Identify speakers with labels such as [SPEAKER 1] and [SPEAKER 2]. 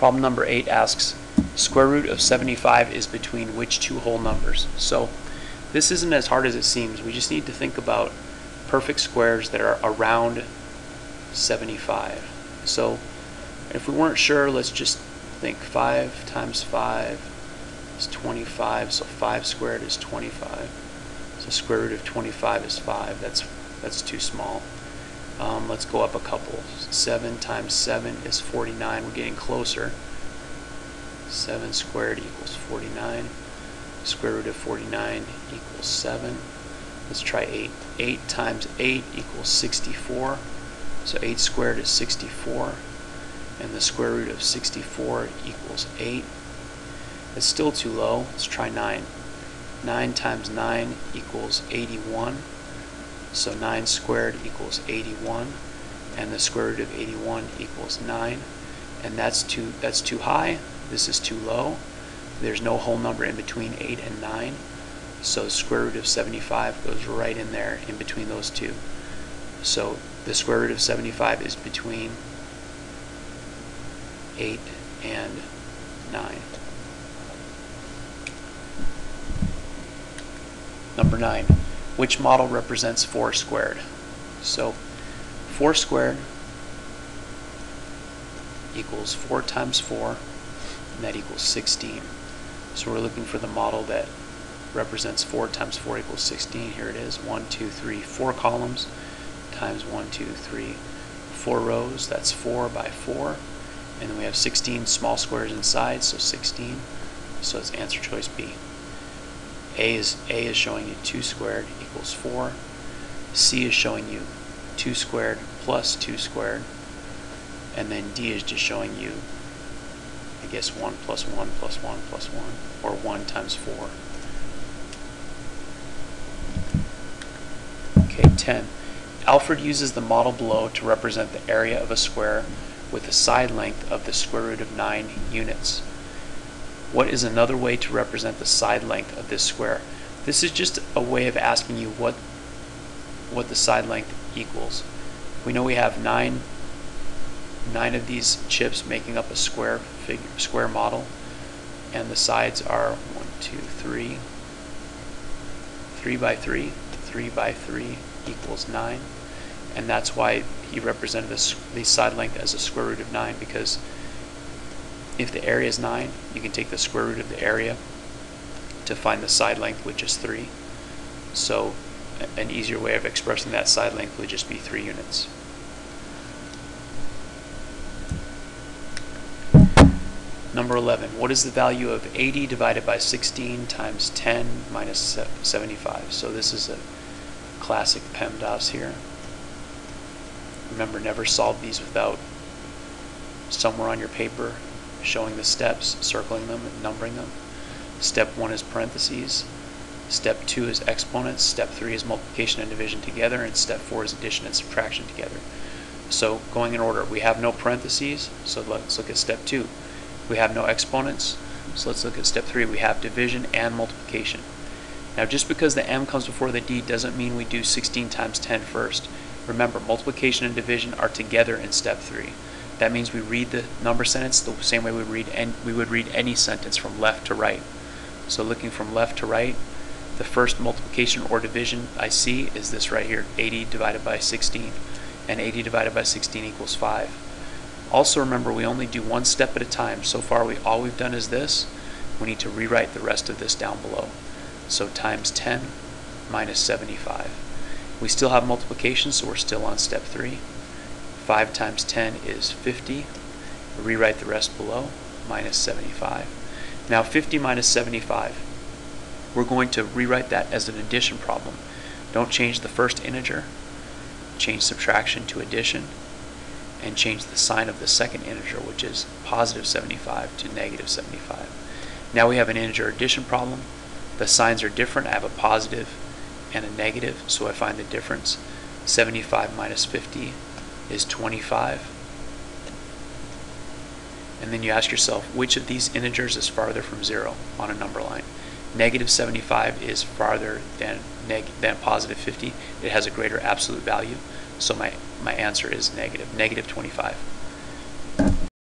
[SPEAKER 1] Problem number 8 asks, square root of 75 is between which two whole numbers? So this isn't as hard as it seems. We just need to think about perfect squares that are around 75. So if we weren't sure, let's just think 5 times 5 is 25, so 5 squared is 25. So square root of 25 is 5. That's too small. Let's go up a couple. 7 times 7 is 49. We're getting closer. 7 squared equals 49. Square root of 49 equals 7. Let's try 8. 8 times 8 equals 64. So 8 squared is 64. And the square root of 64 equals 8. It's still too low. Let's try 9. 9 times 9 equals 81. So 9 squared equals 81. And the square root of 81 equals 9. And that's too high. This is too low. There's no whole number in between 8 and 9. So square root of 75 goes right in there in between those two. So the square root of 75 is between 8 and 9. Number 9. Which model represents 4 squared? So 4 squared equals 4 times 4, and that equals 16. So we're looking for the model that represents 4 times 4 equals 16. Here it is. 1, 2, 3, 4 columns times 1, 2, 3, 4 rows. That's 4 by 4. And then we have 16 small squares inside, so 16. So it's answer choice B. A is showing you 2 squared equals 4. C is showing you 2 squared plus 2 squared. And then D is just showing you, I guess, 1 plus 1 plus 1 plus 1, or 1 times 4. Okay, 10. Alfred uses the model below to represent the area of a square with a side length of the square root of 9 units. What is another way to represent the side length of this square? This is just a way of asking you what the side length equals. We know we have 9 of these chips making up a square model, and the sides are 1, 2, 3, 3 by 3, 3 by 3 equals 9, and that's why he represented the side length as a square root of 9, because if the area is 9, you can take the square root of the area to find the side length, which is 3. So an easier way of expressing that side length would just be 3 units. Number 11. What is the value of 80 divided by 16 times 10 minus 75? So this is a classic PEMDAS here. Remember, never solve these without somewhere on your paper showing the steps, circling them, and numbering them. Step 1 is parentheses. Step 2 is exponents. Step 3 is multiplication and division together. And step 4 is addition and subtraction together. So going in order, we have no parentheses, so let's look at step 2. We have no exponents, so let's look at step 3. We have division and multiplication. Now just because the M comes before the D doesn't mean we do 16 times 10 first. Remember, multiplication and division are together in step 3. That means we read the number sentence the same way we would read any sentence from left to right. So looking from left to right, the first multiplication or division I see is this right here, 80 divided by 16. And 80 divided by 16 equals 5. Also remember, we only do one step at a time. So far all we've done is this. We need to rewrite the rest of this down below. So times 10 minus 75. We still have multiplication, so we're still on step 3. 5 times 10 is 50. Rewrite the rest below, minus 75. Now 50 minus 75, we're going to rewrite that as an addition problem. Don't change the first integer, change subtraction to addition, and change the sign of the second integer, which is positive 75, to negative 75. Now we have an integer addition problem. The signs are different. I have a positive and a negative, so I find the difference. 75 minus 50 is 25. And then you ask yourself, which of these integers is farther from 0 on a number line? Negative 75 is farther than positive 50. It has a greater absolute value, so my answer is negative 25.